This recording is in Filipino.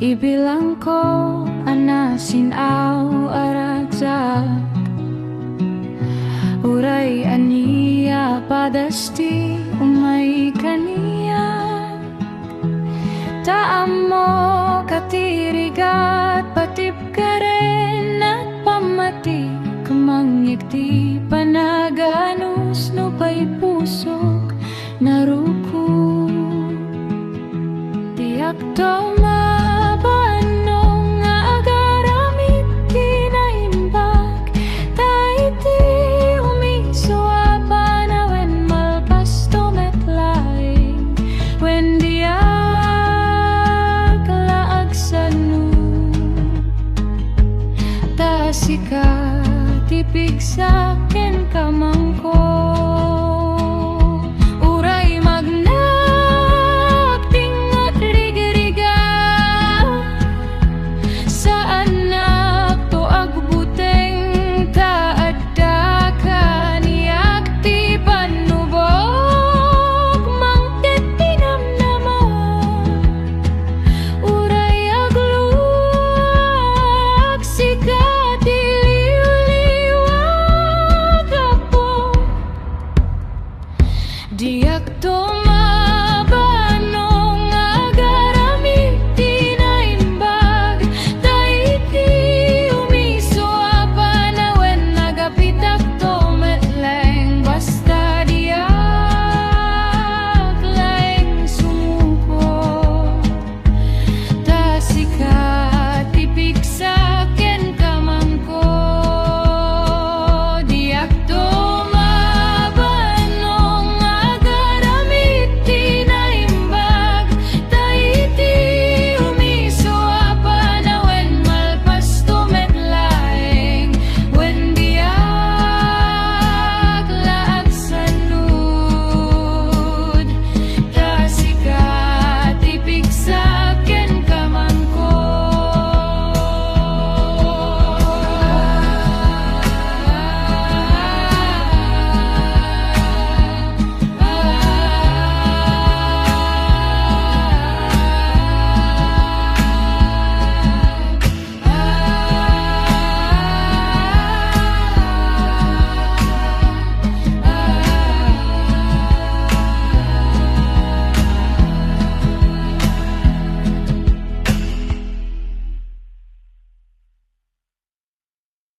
Ibilang ko anasin aw aragsak uray aniya padasti umay kaniya taam mo katirigat patip ka rin at pamati kumangyagti panaganus no pa'y pusok naruko tiyak to sika tipig sa akin kamangko.